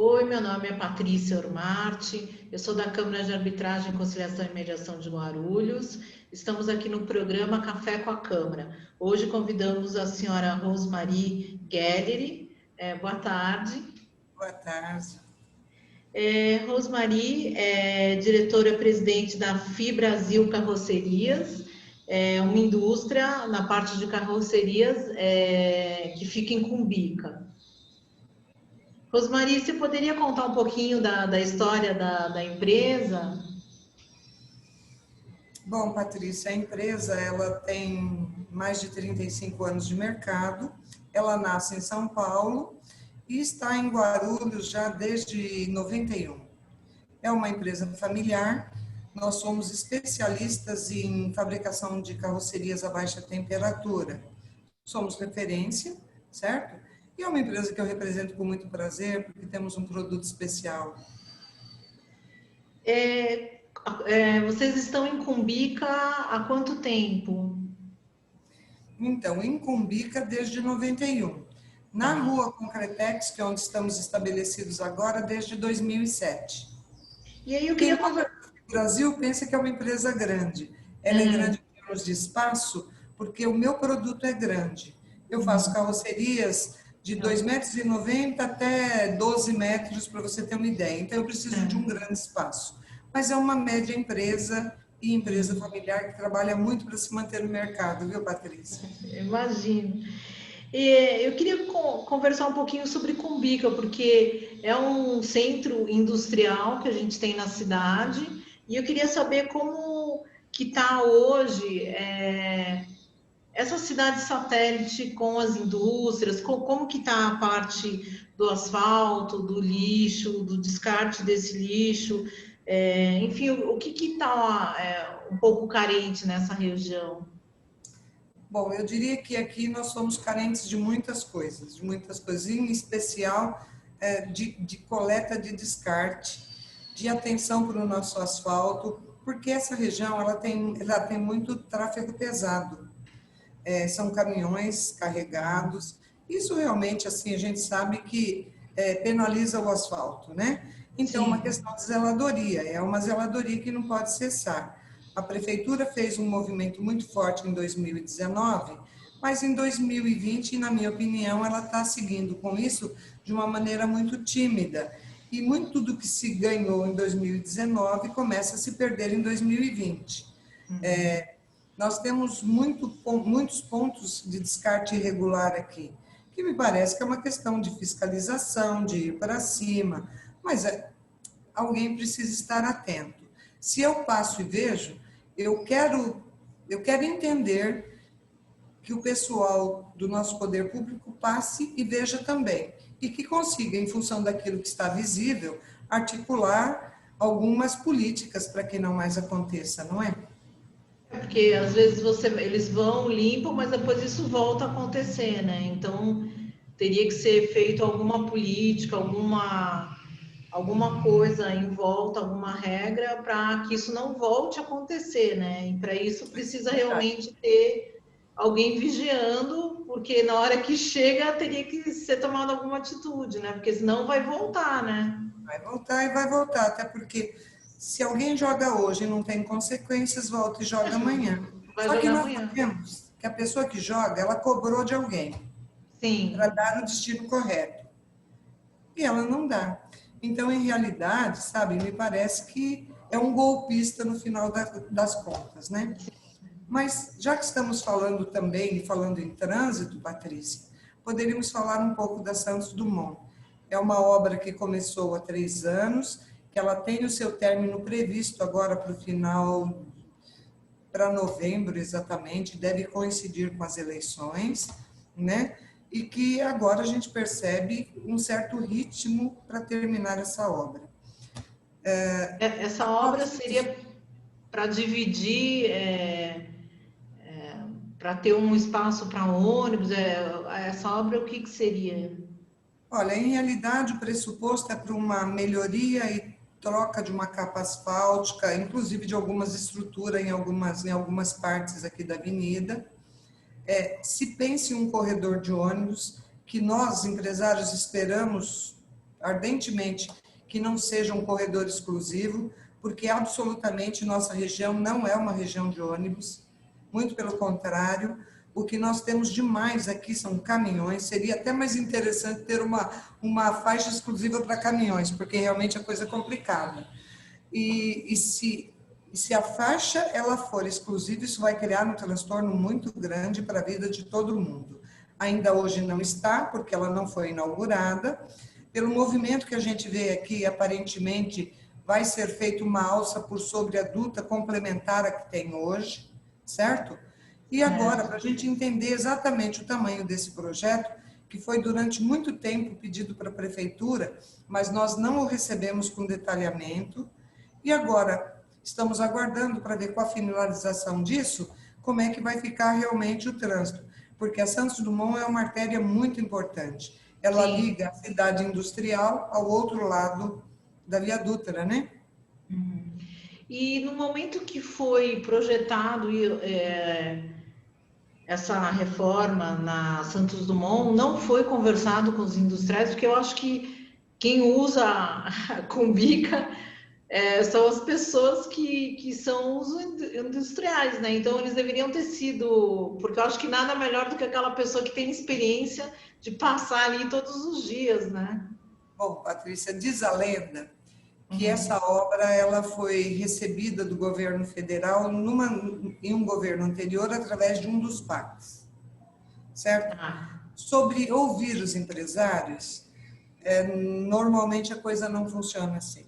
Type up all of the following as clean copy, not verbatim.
Oi, meu nome é Patrícia Ormarte, eu sou da Câmara de Arbitragem, Conciliação e Mediação de Guarulhos. Estamos aqui no programa Café com a Câmara. Hoje convidamos a senhora Rosemarie Gelleri. Boa tarde. Boa tarde. Rosemarie é diretora-presidente da FI Brasil Carrocerias, uma indústria na parte de carrocerias que fica em Cumbica. Rosemarie, você poderia contar um pouquinho da história da empresa? Bom, Patrícia, a empresa ela tem mais de 35 anos de mercado, ela nasce em São Paulo e está em Guarulhos já desde 91. É uma empresa familiar, nós somos especialistas em fabricação de carrocerias a baixa temperatura. Somos referência, certo? E é uma empresa que eu represento com muito prazer, porque temos um produto especial. Vocês estão em Cumbica há quanto tempo? Então, em Cumbica desde 91. Na Tá. rua Concretex, que é onde estamos estabelecidos agora, desde 2007. E aí eu Quem queria olha o Brasil pensa que é uma empresa grande. Ela é grande em termos de espaço, porque o meu produto é grande. Eu faço carrocerias de 2,90 m até 12 metros, para você ter uma ideia. Então, eu preciso de um grande espaço. Mas é uma média empresa e empresa familiar que trabalha muito para se manter no mercado, viu, Patrícia? Imagino. Eu queria conversar um pouquinho sobre Cumbica, porque é um centro industrial que a gente tem na cidade, e eu queria saber como que está hoje essa cidade satélite com as indústrias, como que está a parte do asfalto, do lixo, do descarte desse lixo, enfim, o que está um pouco carente nessa região? Bom, eu diria que aqui nós somos carentes de muitas coisas, em especial de coleta de descarte, de atenção para o nosso asfalto, porque essa região ela tem muito tráfego pesado. São caminhões carregados. Isso realmente, assim, a gente sabe que penaliza o asfalto, né? Então, Sim. uma questão de zeladoria, é uma zeladoria que não pode cessar. A prefeitura fez um movimento muito forte em 2019, mas em 2020, na minha opinião, ela está seguindo com isso de uma maneira muito tímida. E muito do que se ganhou em 2019 começa a se perder em 2020. Nós temos muitos pontos de descarte irregular aqui, que me parece que é uma questão de fiscalização, de ir para cima, mas alguém precisa estar atento. Se eu passo e vejo, eu quero entender que o pessoal do nosso poder público passe e veja também, e que consiga, em função daquilo que está visível, articular algumas políticas para que não mais aconteça, não é? Porque às vezes eles vão, limpam, mas depois isso volta a acontecer, né? Então teria que ser feito alguma política, alguma coisa em volta, alguma regra para que isso não volte a acontecer, né? E para isso precisa realmente ter alguém vigiando, porque na hora que chega teria que ser tomada alguma atitude, né? Porque senão vai voltar, né? Vai voltar e vai voltar, até porque se alguém joga hoje e não tem consequências, volta e joga amanhã. Vai Só que jogar nós amanhã. sabemos que a pessoa que joga, ela cobrou de alguém para Sim. dar o destino correto. E ela não dá. Então, em realidade, sabe, me parece que é um golpista no final das contas, né? Mas, já que estamos falando também, falando em trânsito, Patrícia, poderíamos falar um pouco da Santos Dumont. É uma obra que começou há 3 anos, que ela tem o seu término previsto agora para o final, para novembro exatamente, deve coincidir com as eleições, né? E que agora a gente percebe um certo ritmo para terminar essa obra. Essa obra seria para dividir, para ter um espaço para ônibus. Essa obra, o que seria? Olha, em realidade, o pressuposto é para uma melhoria e troca de uma capa asfáltica, inclusive de algumas estruturas em algumas partes aqui da avenida. Se pensa em um corredor de ônibus, que nós, empresários, esperamos ardentemente que não seja um corredor exclusivo, porque absolutamente nossa região não é uma região de ônibus, muito pelo contrário, o que nós temos demais aqui são caminhões, seria até mais interessante ter uma faixa exclusiva para caminhões, porque realmente a coisa é complicada. E se a faixa ela for exclusiva, isso vai criar um transtorno muito grande para a vida de todo mundo. Ainda hoje não está, porque ela não foi inaugurada. Pelo movimento que a gente vê aqui, aparentemente vai ser feita uma alça por sobre a duta complementar à que tem hoje, certo? E agora, para a gente entender exatamente o tamanho desse projeto, que foi durante muito tempo pedido para a prefeitura, mas nós não o recebemos com detalhamento, e agora estamos aguardando para ver com a finalização disso, como é que vai ficar realmente o trânsito, porque a Santos Dumont é uma artéria muito importante. Ela Sim. liga a cidade industrial ao outro lado da Via Dutra, né? Uhum. E no momento que foi projetado essa reforma na Santos Dumont, não foi conversado com os industriais, porque eu acho que quem usa a Cumbica são as pessoas que são os industriais, né? Então eles deveriam ter sido, porque eu acho que nada melhor do que aquela pessoa que tem experiência de passar ali todos os dias, né? Bom, Patrícia, diz a lenda que essa obra ela foi recebida do governo federal em um governo anterior através de um dos PACs, certo? Sobre ouvir os empresários, normalmente a coisa não funciona assim.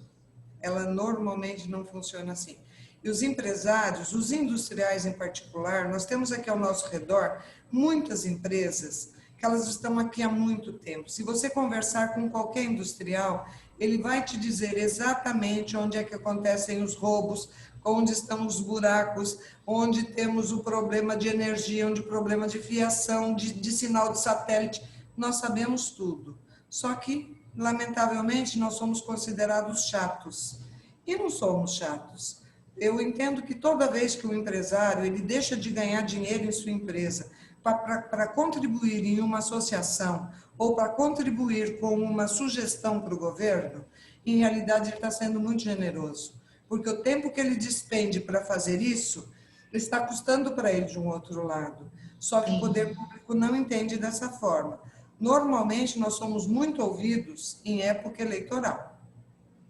Ela normalmente não funciona assim. E os empresários, os industriais em particular, nós temos aqui ao nosso redor muitas empresas que elas estão aqui há muito tempo. Se você conversar com qualquer industrial, ele vai te dizer exatamente onde é que acontecem os roubos, onde estão os buracos, onde temos o problema de energia, onde o problema de fiação, de sinal de satélite. Nós sabemos tudo. Só que, lamentavelmente, nós somos considerados chatos. E não somos chatos. Eu entendo que toda vez que o empresário ele deixa de ganhar dinheiro em sua empresa para contribuir em uma associação ou para contribuir com uma sugestão para o governo, em realidade ele está sendo muito generoso, porque o tempo que ele despende para fazer isso está custando para ele de um outro lado. Só que o poder público não entende dessa forma. Normalmente nós somos muito ouvidos em época eleitoral.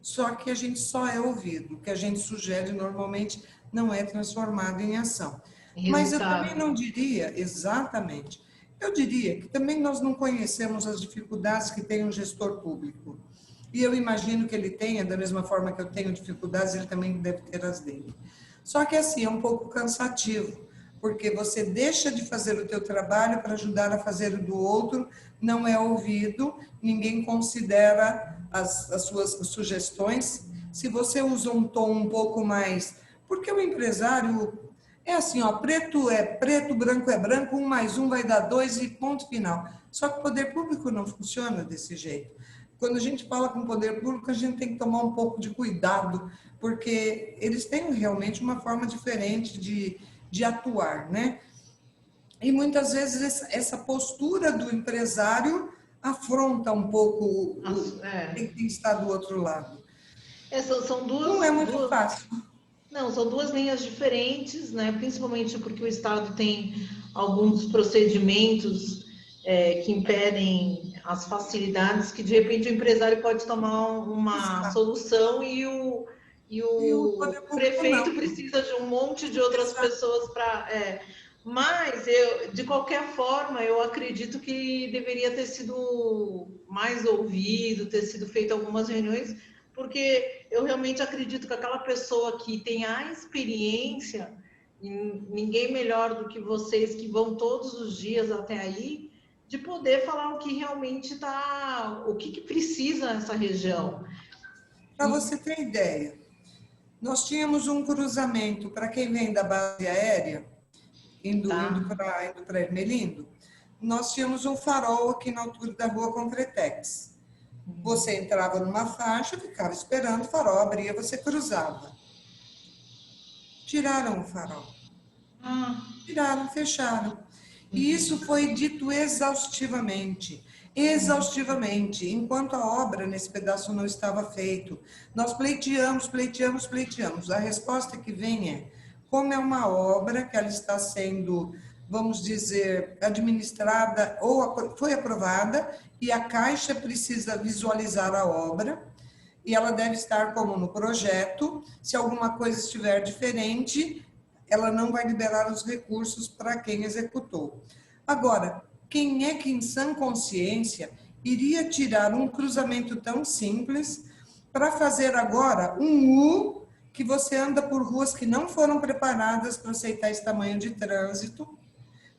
Só que a gente só é ouvido, o que a gente sugere normalmente não é transformado em ação. Mas eu também não diria, exatamente, eu diria que também nós não conhecemos as dificuldades que tem um gestor público. E eu imagino que ele tenha, da mesma forma que eu tenho dificuldades, ele também deve ter as dele. Só que assim, é um pouco cansativo, porque você deixa de fazer o teu trabalho para ajudar a fazer o do outro, não é ouvido, ninguém considera as suas sugestões. Se você usa um tom um pouco mais... Porque o empresário é assim, ó, preto é preto, branco é branco, 1 mais 1 vai dar 2 e ponto final. Só que o poder público não funciona desse jeito. Quando a gente fala com o poder público, a gente tem que tomar um pouco de cuidado, porque eles têm realmente uma forma diferente de atuar, né? E muitas vezes essa postura do empresário afronta um pouco quem está do outro lado. São duas, não é muito fácil. Não, são duas linhas diferentes, né? Principalmente porque o Estado tem alguns procedimentos que impedem as facilidades, que de repente o empresário pode tomar uma solução e o prefeito precisa de um monte de outras pessoas para... Mas, de qualquer forma, eu acredito que deveria ter sido mais ouvido, ter sido feito algumas reuniões, porque eu realmente acredito que aquela pessoa que tem a experiência, ninguém melhor do que vocês que vão todos os dias até aí, de poder falar o que realmente está, o que precisa nessa região. Para você ter ideia, nós tínhamos um cruzamento para quem vem da base aérea, indo para Ermelindo, nós tínhamos um farol aqui na altura da rua Concretex. Você entrava numa faixa, ficava esperando, o farol abria, você cruzava. Tiraram o farol. Tiraram, fecharam. E isso foi dito exaustivamente. exaustivamente, enquanto a obra nesse pedaço não estava feito. Nós pleiteamos, pleiteamos, pleiteamos. A resposta que vem é, como é uma obra que ela está sendo, vamos dizer, administrada ou foi aprovada e a Caixa precisa visualizar a obra e ela deve estar como no projeto. Se alguma coisa estiver diferente, ela não vai liberar os recursos para quem executou. Agora, quem é que em sã consciência iria tirar um cruzamento tão simples para fazer agora um U que você anda por ruas que não foram preparadas para aceitar esse tamanho de trânsito,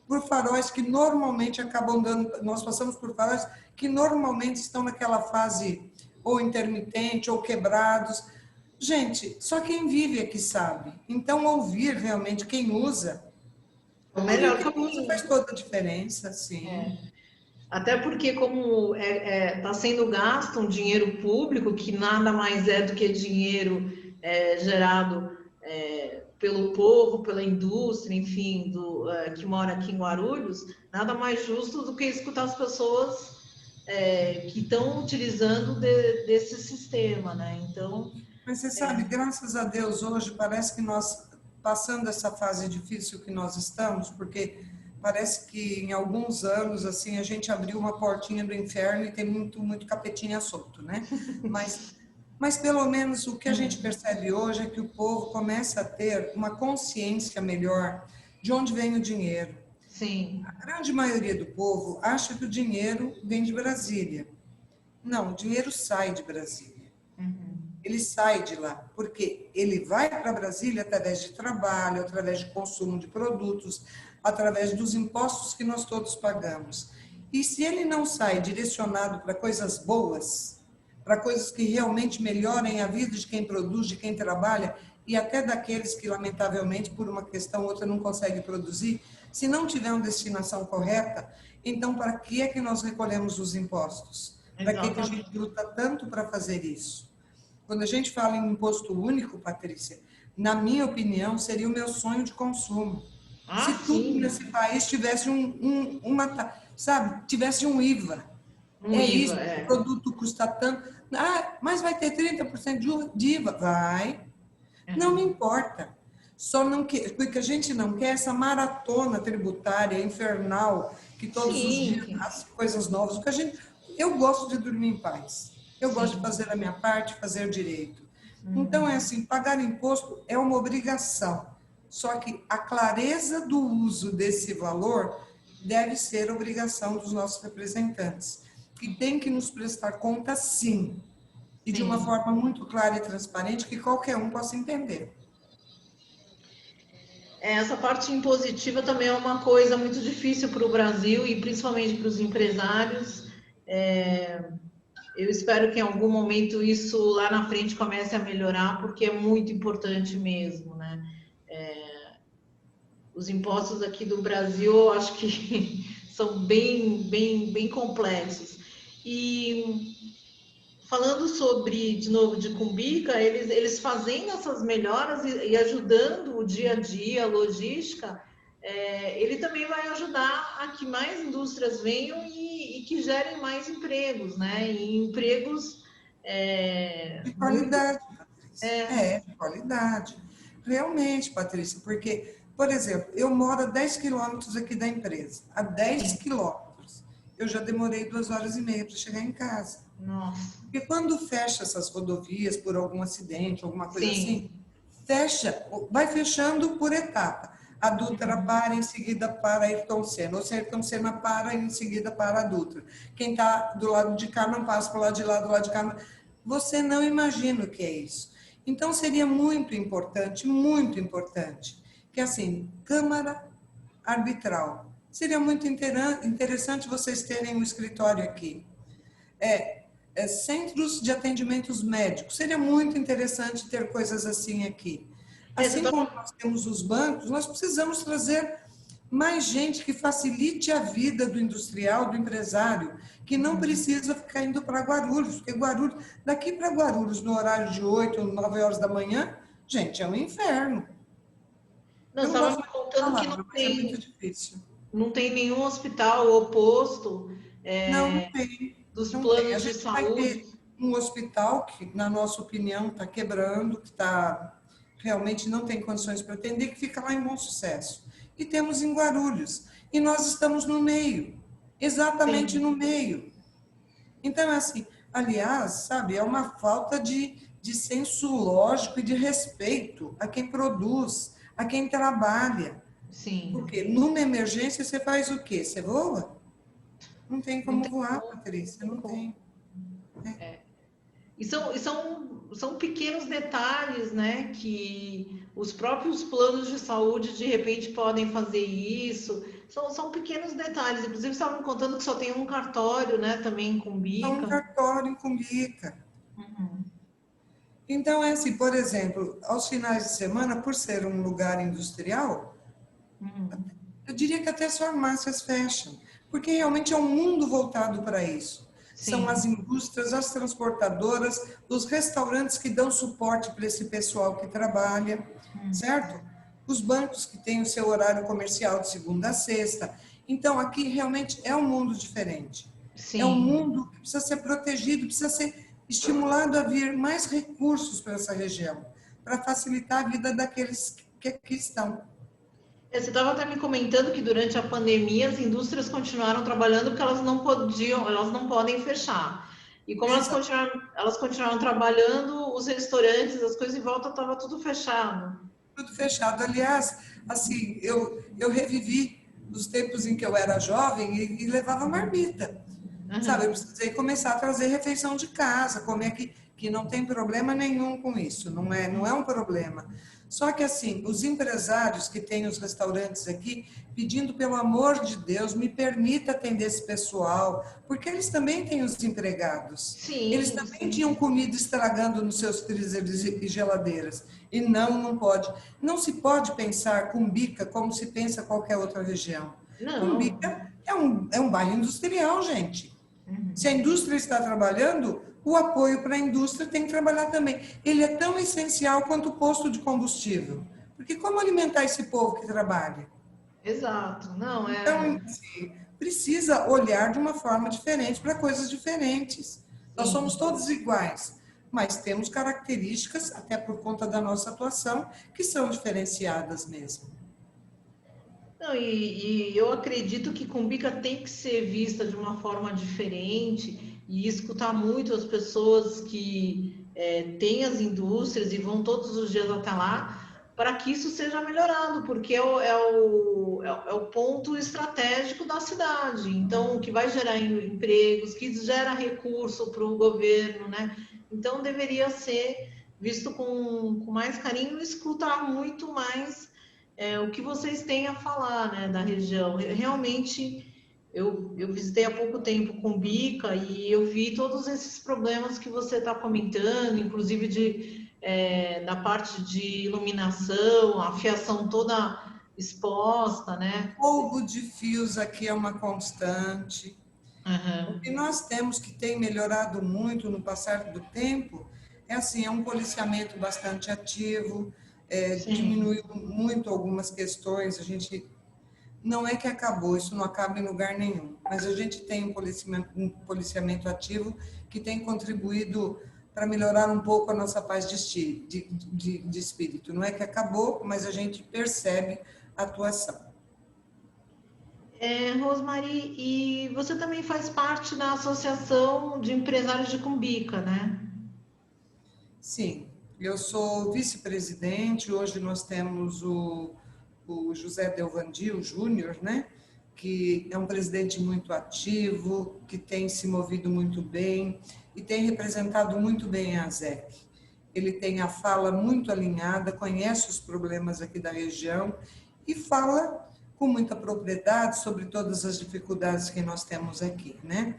por faróis que normalmente acabam dando, nós passamos por faróis que normalmente estão naquela fase ou intermitente ou quebrados. Gente, só quem vive é que sabe. Então, ouvir realmente quem usa, O ouvir melhor quem usa caminho. faz toda a diferença, sim. É. Até porque, como está sendo gasto um dinheiro público, que nada mais é do que dinheiro gerado pelo povo, pela indústria, enfim, que mora aqui em Guarulhos, nada mais justo do que escutar as pessoas que estão utilizando desse sistema, né? Então, Mas você sabe, graças a Deus, hoje parece que nós, passando essa fase difícil que nós estamos, porque parece que em alguns anos, assim, a gente abriu uma portinha do inferno e tem muito, muito capetinha solto, né? Mas, mas pelo menos o que a gente percebe hoje é que o povo começa a ter uma consciência melhor de onde vem o dinheiro. sim. A grande maioria do povo acha que o dinheiro vem de Brasília. Não, o dinheiro sai de Brasília. Ele sai de lá, porque ele vai para Brasília através de trabalho, através de consumo de produtos, através dos impostos que nós todos pagamos. E se ele não sai direcionado para coisas boas, para coisas que realmente melhorem a vida de quem produz, de quem trabalha, e até daqueles que, lamentavelmente, por uma questão ou outra, não conseguem produzir, se não tiver uma destinação correta, então para que é que nós recolhemos os impostos? Para que a gente Exatamente. luta tanto para fazer isso? Quando a gente fala em imposto único, Patrícia, na minha opinião, seria o meu sonho de consumo. Se Ah, tudo sim, nesse país tivesse sabe, tivesse um IVA. um É IVA, isso, o produto custa tanto. Ah, mas vai ter 30% de IVA? Vai. Não me importa. Só não que, porque a gente não quer essa maratona tributária infernal, que todos os dias Sim, as coisas novas. Porque eu gosto de dormir em paz. Eu gosto de sim. fazer a minha parte, fazer direito. Então, é assim, pagar imposto é uma obrigação. Só que a clareza do uso desse valor deve ser obrigação dos nossos representantes, que tem que nos prestar conta, sim, e de uma Sim. forma muito clara e transparente que qualquer um possa entender. Essa parte impositiva também é uma coisa muito difícil para o Brasil e principalmente para os empresários. Eu espero que em algum momento isso lá na frente comece a melhorar, porque é muito importante mesmo, né? Os impostos aqui do Brasil, eu acho que são bem complexos. E falando sobre, de novo, de Cumbica, eles fazendo essas melhoras e ajudando o dia a dia, a logística, ele também vai ajudar a que mais indústrias venham e que gerem mais empregos, né? E empregos De muito. qualidade, Patrícia. De qualidade. Realmente, Patrícia, porque, por exemplo, eu moro a 10 quilômetros aqui da empresa. A 10 Sim, quilômetros. Eu já demorei 2 horas e meia para chegar em casa. nossa, Porque quando fecha essas rodovias por algum acidente, alguma coisa assim, sim, fecha, vai fechando por etapa. A Dutra para, em seguida para Ayrton Senna. Ou se Ayrton Senna para, em seguida para a Dutra. Quem está do lado de cá não passa para o lado de lá, do lado de cá. Você não imagina o que é isso. Então, seria muito importante, que assim, Câmara Arbitral. Seria muito interessante vocês terem um escritório aqui. Centros de atendimentos médicos. Seria muito interessante ter coisas assim aqui. você Assim tá. como nós temos os bancos, nós precisamos trazer mais gente que facilite a vida do industrial, do empresário, que não precisa ficar indo para Guarulhos, porque Guarulhos, daqui para Guarulhos, no horário de 8 ou 9 horas da manhã, gente, é um inferno. Não, Eu você não estava gosto me da contando que palavra, mas é muito difícil. não tem nenhum hospital ou posto Não, não tem. dos Não tem. A planos de gente vai saúde? ter um hospital que, na nossa opinião, está quebrando, que realmente não tem condições para atender, que fica lá em Bom Sucesso. E temos em Guarulhos. E nós estamos no meio, exatamente Sim, no meio. Então, é assim, aliás, sabe, é uma falta de senso lógico e de respeito a quem produz, a quem trabalha. sim. Porque numa emergência você faz o quê? Você voa? Não tem Não como tem voar, como, não Patrícia, tem não como. tem. São pequenos detalhes, né, que os próprios planos de saúde de repente podem fazer isso. São pequenos detalhes. Inclusive, você estava me contando que só tem um cartório, né, também com É um bica. cartório em Cumbica. Uhum, Então, é assim, por exemplo, aos finais de semana, por ser um lugar industrial, uhum. eu diria que até as farmácias fecham, porque realmente é um mundo voltado para isso. São as Sim, indústrias, as transportadoras, os restaurantes que dão suporte para esse pessoal que trabalha, certo? Os bancos que têm o seu horário comercial de segunda a sexta. Então, aqui realmente é um mundo diferente. É um sim. mundo que precisa ser protegido, precisa ser estimulado a vir mais recursos para essa região, para facilitar a vida daqueles que aqui estão. Você estava até me comentando que durante a pandemia as indústrias continuaram trabalhando porque elas não podiam, elas não podem fechar. E como Exato. elas continuaram trabalhando, os restaurantes, as coisas em volta estava tudo fechado. Tudo fechado. Aliás, assim, eu revivi os tempos em que eu era jovem e levava marmita. Sabe, eu Uhum. precisei começar a trazer refeição de casa, comer que não tem problema nenhum com isso, não é um problema. Só que assim, os empresários que têm os restaurantes aqui, pedindo pelo amor de Deus, me permita atender esse pessoal, porque eles também têm os empregados. Eles Sim, também sim. tinham comida estragando nos seus freezers e geladeiras. E não pode. Não se pode pensar Cumbica como se pensa qualquer outra região. Não. Cumbica é um bairro industrial, gente. Se a indústria está trabalhando, o apoio para a indústria tem que trabalhar também. Ele é tão essencial quanto o posto de combustível. Porque como alimentar esse povo que trabalha? Exato. Não, Então, assim, precisa olhar de uma forma diferente para coisas diferentes. Nós somos sim. todos iguais, mas temos características, até por conta da nossa atuação, que são diferenciadas mesmo. Não, e eu acredito que Cumbica tem que ser vista de uma forma diferente e escutar muito as pessoas que têm as indústrias e vão todos os dias até lá, para que isso seja melhorado, porque é o ponto estratégico da cidade. Então, que vai gerar empregos, que gera recurso para o governo, né? Então, deveria ser visto com mais carinho e escutar muito mais o que vocês têm a falar, né, da região. Realmente, eu visitei há pouco tempo Cumbica e eu vi todos esses problemas que você está comentando, inclusive da parte de iluminação, a fiação toda exposta, né? Roubo de fios aqui é uma constante. O Uhum. que nós temos que tem melhorado muito no passar do tempo é assim, é um policiamento bastante ativo, Sim, diminuiu muito algumas questões, a gente não é que acabou, isso não acaba em lugar nenhum, mas a gente tem um policiamento ativo que tem contribuído para melhorar um pouco a nossa paz de espírito. Não é que acabou, mas a gente percebe a atuação. Rosmary, e você também faz parte da Associação de Empresários de Cumbica, né? Sim, eu sou vice-presidente, hoje nós temos o José Delvandio Júnior, né? Que é um presidente muito ativo, que tem se movido muito bem e tem representado muito bem a ASEC. Ele tem a fala muito alinhada, conhece os problemas aqui da região e fala com muita propriedade sobre todas as dificuldades que nós temos aqui, né?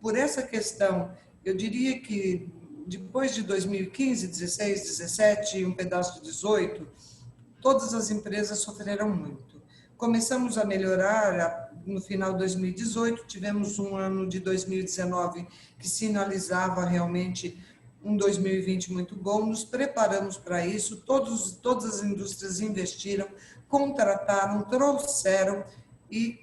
Por essa questão, eu diria que depois de 2015, 16, 17 e um pedaço de 18, todas as empresas sofreram muito. Começamos a melhorar no final de 2018, tivemos um ano de 2019 que sinalizava realmente um 2020 muito bom, nos preparamos para isso, todas as indústrias investiram, contrataram, trouxeram e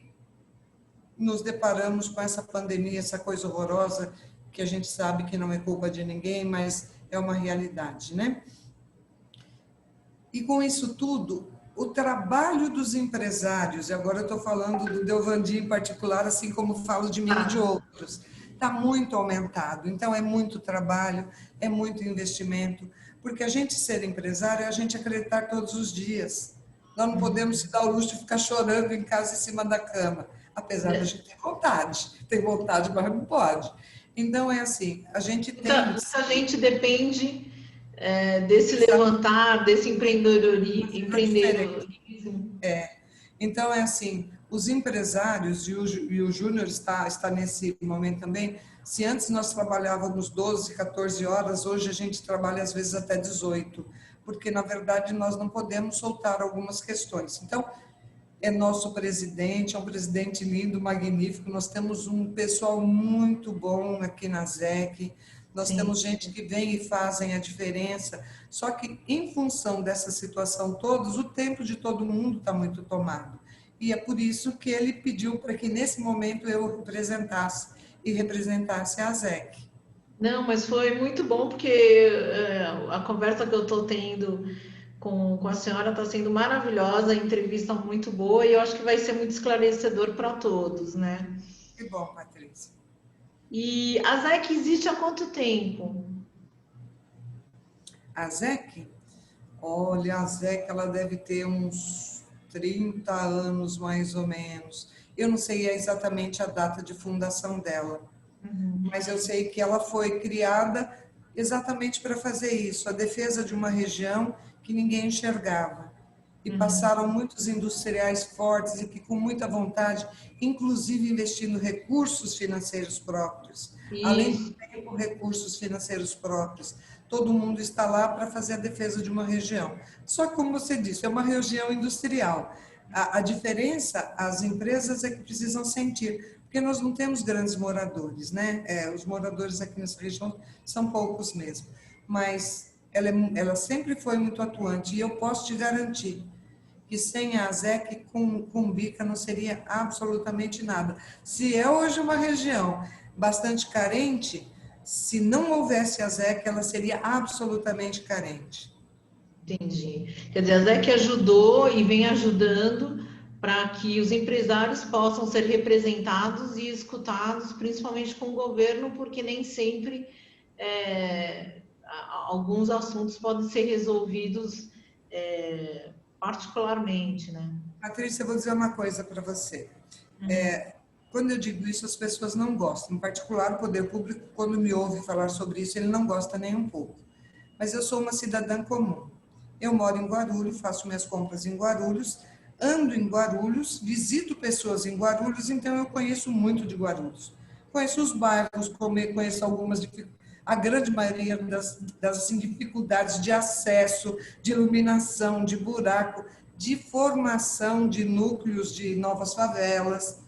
nos deparamos com essa pandemia, essa coisa horrorosa, que a gente sabe que não é culpa de ninguém, mas é uma realidade, né? E com isso tudo, o trabalho dos empresários, e agora eu estou falando do Delvandi em particular, assim como falo de mim e de outros, está muito aumentado. Então, é muito trabalho, é muito investimento, porque a gente ser empresário é a gente acreditar todos os dias. Nós não podemos se dar o luxo de ficar chorando em casa em cima da cama, apesar da gente ter vontade, mas não pode. Então, é assim, a gente tem... Muita gente depende desse levantar, desse empreendedorismo. Então, é assim, os empresários, e o Júnior está nesse momento também, se antes nós trabalhávamos 12, 14 horas, hoje a gente trabalha às vezes até 18, porque, na verdade, nós não podemos soltar algumas questões. Então, é nosso presidente, é um presidente lindo, magnífico, nós temos um pessoal muito bom aqui na ZEC, nós Sim. temos gente que vem e fazem a diferença, só que em função dessa situação todos, o tempo de todo mundo está muito tomado. E é por isso que ele pediu para que nesse momento eu representasse a ZEC. Não, mas foi muito bom porque a conversa que eu estou tendo com a senhora está sendo maravilhosa, a entrevista muito boa e eu acho que vai ser muito esclarecedor para todos, né? Que bom, Patrícia. E a ZEC existe há quanto tempo? A ZEC? Olha, a ZEC ela deve ter uns 30 anos, mais ou menos. Eu não sei exatamente a data de fundação dela, mas eu sei que ela foi criada exatamente para fazer isso, a defesa de uma região que ninguém enxergava. E passaram muitos industriais fortes e que com muita vontade, inclusive investindo recursos financeiros próprios, além do tempo, recursos financeiros próprios. Todo mundo está lá para fazer a defesa de uma região. Só que, como você disse, é uma região industrial. A diferença, as empresas é que precisam sentir, porque nós não temos grandes moradores, né? Os moradores aqui nessa região são poucos mesmo, mas ela sempre foi muito atuante e eu posso te garantir que sem a ZEC com Bica não seria absolutamente nada. Se é hoje uma região bastante carente, se não houvesse a ZEC, ela seria absolutamente carente. Entendi. Quer dizer, a ZEC ajudou e vem ajudando para que os empresários possam ser representados e escutados, principalmente com o governo, porque nem sempre alguns assuntos podem ser resolvidos particularmente, né? Patrícia, eu vou dizer uma coisa para você. Quando eu digo isso, as pessoas não gostam. Em particular, o poder público, quando me ouve falar sobre isso, ele não gosta nem um pouco. Mas eu sou uma cidadã comum. Eu moro em Guarulhos, faço minhas compras em Guarulhos, ando em Guarulhos, visito pessoas em Guarulhos, então eu conheço muito de Guarulhos. Conheço os bairros, conheço a grande maioria das assim, dificuldades de acesso, de iluminação, de buraco, de formação de núcleos de novas favelas.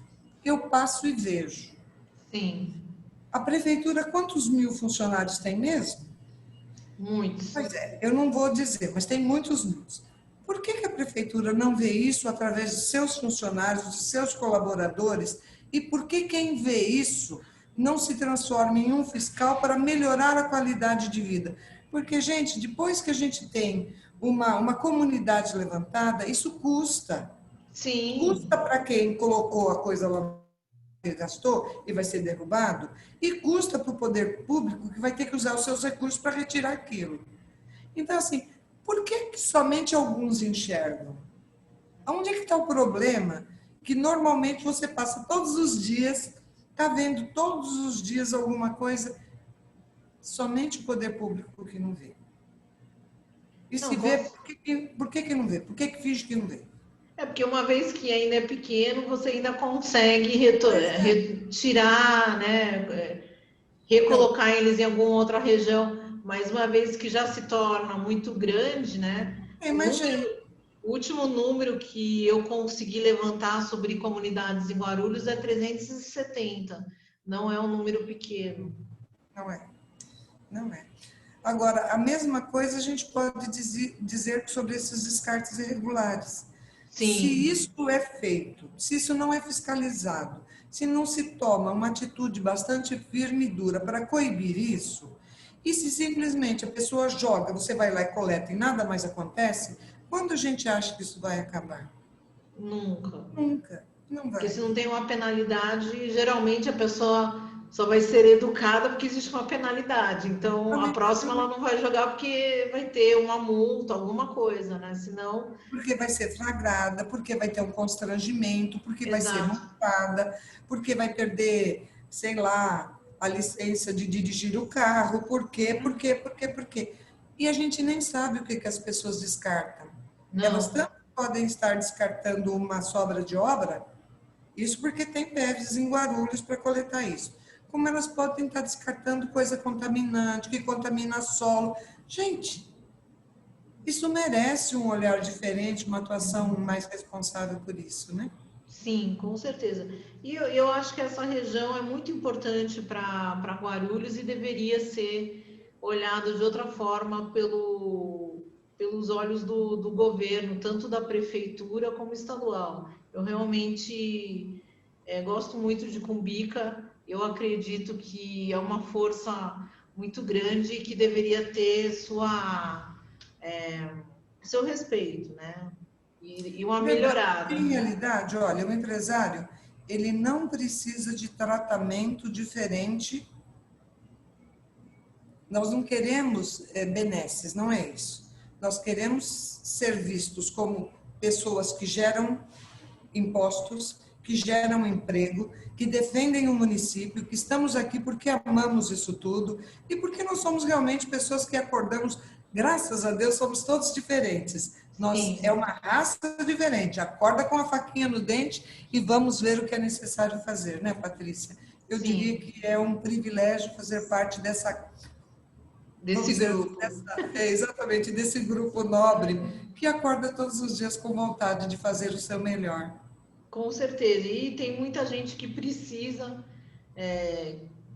Eu passo e vejo. Sim. A prefeitura, quantos mil funcionários tem mesmo? Muitos. Pois é, eu não vou dizer, mas tem muitos mil. Por que a prefeitura não vê isso através de seus funcionários, de seus colaboradores? E por que quem vê isso não se transforma em um fiscal para melhorar a qualidade de vida? Porque, gente, depois que a gente tem uma comunidade levantada, isso custa. Sim. Custa para quem colocou a coisa lá, gastou e vai ser derrubado, e custa para o poder público que vai ter que usar os seus recursos para retirar aquilo. Então, assim, por que somente alguns enxergam? Onde é que está o problema? Que normalmente você passa todos os dias, está vendo todos os dias alguma coisa, somente o poder público que não vê. E se vê, por que não vê? Por que finge que não vê? É porque uma vez que ainda é pequeno, você ainda consegue retirar, né? Recolocar eles em alguma outra região, mas uma vez que já se torna muito grande, né? O último número que eu consegui levantar sobre comunidades em Guarulhos é 370. Não é um número pequeno. Não é. Não é. Agora, a mesma coisa a gente pode dizer sobre esses descartes irregulares. Se Sim, isso é feito, se isso não é fiscalizado, se não se toma uma atitude bastante firme e dura para coibir isso, e se simplesmente a pessoa joga, você vai lá e coleta e nada mais acontece, quando a gente acha que isso vai acabar? nunca. Nunca, não Porque vai. se não tem uma penalidade, geralmente a pessoa só vai ser educada porque existe uma penalidade. Então, a próxima ela não vai jogar porque vai ter uma multa, alguma coisa, né? Senão, Porque vai ser flagrada, porque vai ter um constrangimento, porque vai ser exato. multada, porque vai perder, sei lá, a licença de dirigir o carro, por quê, por quê, por quê, por quê. E a gente nem sabe o que que as pessoas descartam. Elas Não, tanto podem estar descartando uma sobra de obra, isso porque tem PEVs em Guarulhos para coletar isso, como elas podem estar descartando coisa contaminante, que contamina solo. Gente, isso merece um olhar diferente, uma atuação mais responsável por isso, né? sim, com certeza. E eu acho que essa região é muito importante para Guarulhos e deveria ser olhada de outra forma pelos olhos do governo, tanto da prefeitura como estadual. Eu realmente gosto muito de Cumbica, eu acredito que é uma força muito grande que deveria ter seu respeito, né? E uma Verdade. melhorada. Em realidade, olha, o empresário, ele não precisa de tratamento diferente. Nós não queremos benesses, não é isso. Nós queremos ser vistos como pessoas que geram impostos, que geram emprego, que defendem o município, que estamos aqui porque amamos isso tudo e porque nós somos realmente pessoas que acordamos, graças a Deus, somos todos diferentes. Nós é Sim, uma raça diferente. Acorda com a faquinha no dente e vamos ver o que é necessário fazer, né, Patrícia? Eu diria sim, que é um privilégio fazer parte dessa, desse vamos dizer, grupo. exatamente desse grupo nobre que acorda todos os dias com vontade de fazer o seu melhor. Com certeza. E tem muita gente que precisa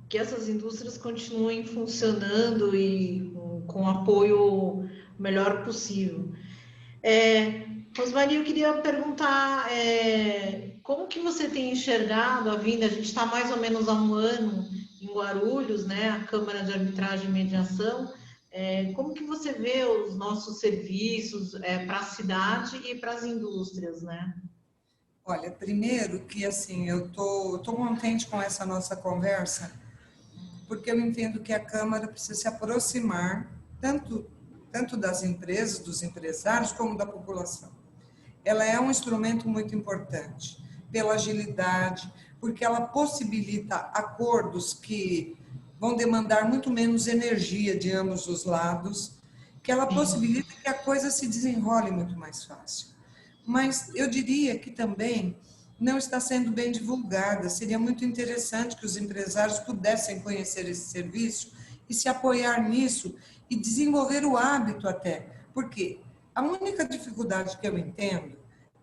que essas indústrias continuem funcionando e com apoio melhor possível. Rosmari, eu queria perguntar como que você tem enxergado a vinda? A gente está mais ou menos há um ano em Guarulhos, né? A Câmara de Arbitragem e Mediação. Como que você vê os nossos serviços para a cidade e para as indústrias, né? Olha, primeiro que assim, eu tô contente com essa nossa conversa, porque eu entendo que a Câmara precisa se aproximar tanto das empresas, dos empresários, como da população. Ela é um instrumento muito importante pela agilidade, porque ela possibilita acordos que vão demandar muito menos energia de ambos os lados, que ela Sim. possibilita que a coisa se desenrole muito mais fácil. Mas eu diria que também não está sendo bem divulgada. Seria muito interessante que os empresários pudessem conhecer esse serviço e se apoiar nisso e desenvolver o hábito até. Porque a única dificuldade que eu entendo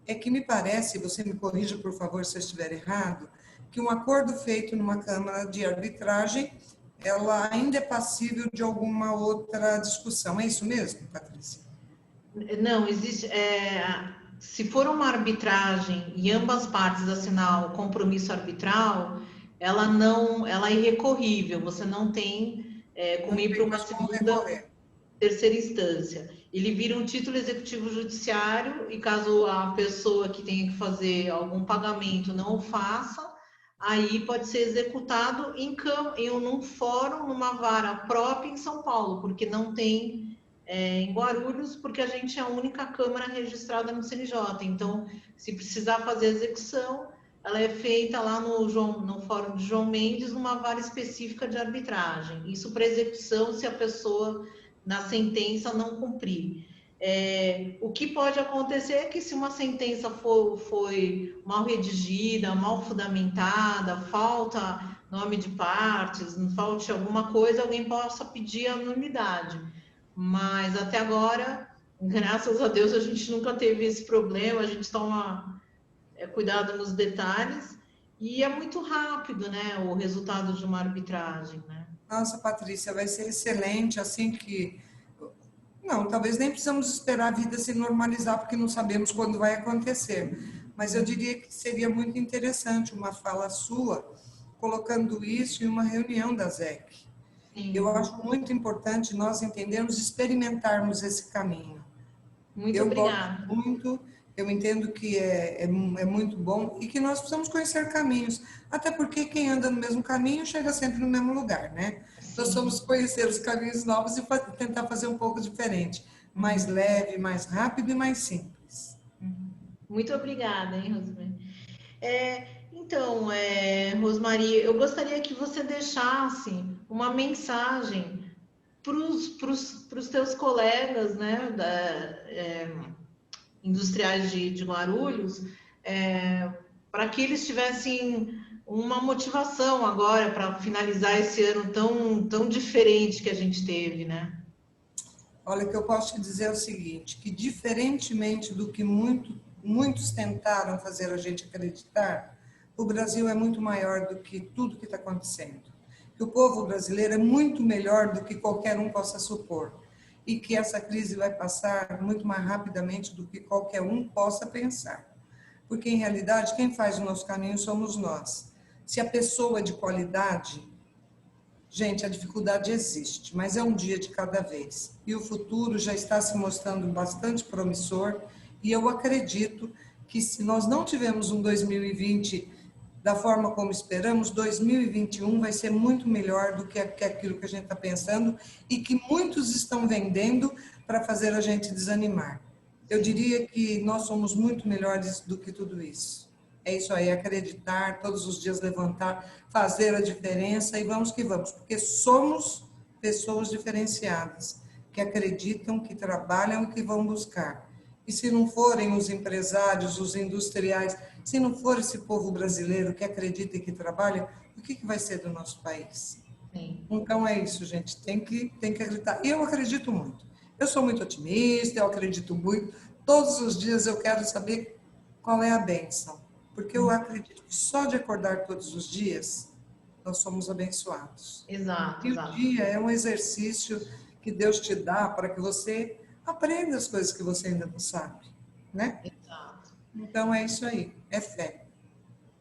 é que me parece, você me corrija por favor se eu estiver errado, que um acordo feito numa câmara de arbitragem, ela ainda é passível de alguma outra discussão. É isso mesmo, Patrícia? Não, existe. Se for uma arbitragem e ambas partes assinar o compromisso arbitral, ela não, ela é irrecorrível. Você não tem como Não ir para tem uma mais como segunda, recorrer. terceira instância. Ele vira um título executivo judiciário e caso a pessoa que tenha que fazer algum pagamento não o faça, aí pode ser executado em um fórum, numa vara própria em São Paulo, porque não tem em Guarulhos, porque a gente é a única Câmara registrada no CNJ. Então, se precisar fazer execução, ela é feita lá no Fórum de João Mendes, numa vara específica de arbitragem. Isso para execução, se a pessoa, na sentença, não cumprir. O que pode acontecer é que se uma sentença foi mal redigida, mal fundamentada, falta nome de partes, não falte alguma coisa, alguém possa pedir a nulidade. Mas até agora, graças a Deus, a gente nunca teve esse problema, a gente toma cuidado nos detalhes e é muito rápido, né, o resultado de uma arbitragem, né? Nossa, Patrícia, vai ser excelente assim que Não, talvez nem precisamos esperar a vida se normalizar, porque não sabemos quando vai acontecer. Mas eu diria que seria muito interessante uma fala sua, colocando isso em uma reunião da ZEC. Eu Sim. acho muito importante nós entendermos, experimentarmos esse caminho. Muito Eu gosto obrigada. muito, eu entendo que é muito bom e que nós precisamos conhecer caminhos, até porque quem anda no mesmo caminho chega sempre no mesmo lugar, né? Nós Sim. somos conhecer os caminhos novos e tentar fazer um pouco diferente, mais leve, mais rápido e mais simples. Muito obrigada, hein, Rosemary? Então, Rosmary, eu gostaria que você deixasse uma mensagem para os teus colegas, né, industriais de Guarulhos, para que eles tivessem uma motivação agora para finalizar esse ano tão diferente que a gente teve, né? Olha, o que eu posso te dizer é o seguinte, que diferentemente do que muitos tentaram fazer a gente acreditar, o Brasil é muito maior do que tudo que está acontecendo. Que o povo brasileiro é muito melhor do que qualquer um possa supor. E que essa crise vai passar muito mais rapidamente do que qualquer um possa pensar. Porque, em realidade, quem faz o nosso caminho somos nós. Se a pessoa é de qualidade, gente, a dificuldade existe, mas é um dia de cada vez. E o futuro já está se mostrando bastante promissor, e eu acredito que se nós não tivermos um 2020 da forma como esperamos, 2021 vai ser muito melhor do que aquilo que a gente está pensando e que muitos estão vendendo para fazer a gente desanimar. Eu diria que nós somos muito melhores do que tudo isso. É isso aí, acreditar, todos os dias levantar, fazer a diferença e vamos que vamos, porque somos pessoas diferenciadas, que acreditam, que trabalham e que vão buscar. E se não forem os empresários, os industriais, se não for esse povo brasileiro que acredita e que trabalha, o que vai ser do nosso país? Sim. Então é isso, gente, tem que acreditar. Eu acredito muito. Eu sou muito otimista, eu acredito muito. Todos os dias eu quero saber qual é a bênção, porque eu acredito que só de acordar todos os dias nós somos abençoados. Exato, E o exato. dia é um exercício que Deus te dá para que você aprenda as coisas que você ainda não sabe, né? Exato. Então é isso aí, é fé.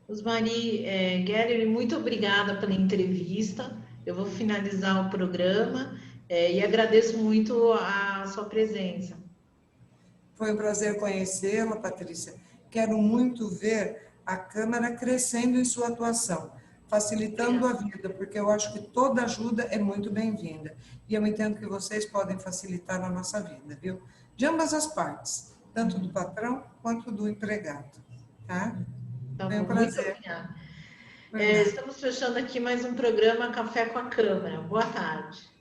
Rosmary, Guerreiro, muito obrigada pela entrevista. Eu vou finalizar o programa, e agradeço muito a sua presença. Foi um prazer conhecê-la, Patrícia. Quero muito ver a Câmara crescendo em sua atuação, facilitando a Obrigada. vida, porque eu acho que toda ajuda é muito bem-vinda. E eu entendo que vocês podem facilitar a nossa vida, viu? De ambas as partes, tanto do patrão quanto do empregado. Tá? Tá Foi um bom, muito prazer. obrigada. Por nada. Estamos fechando aqui mais um programa Café com a Câmara. Boa tarde.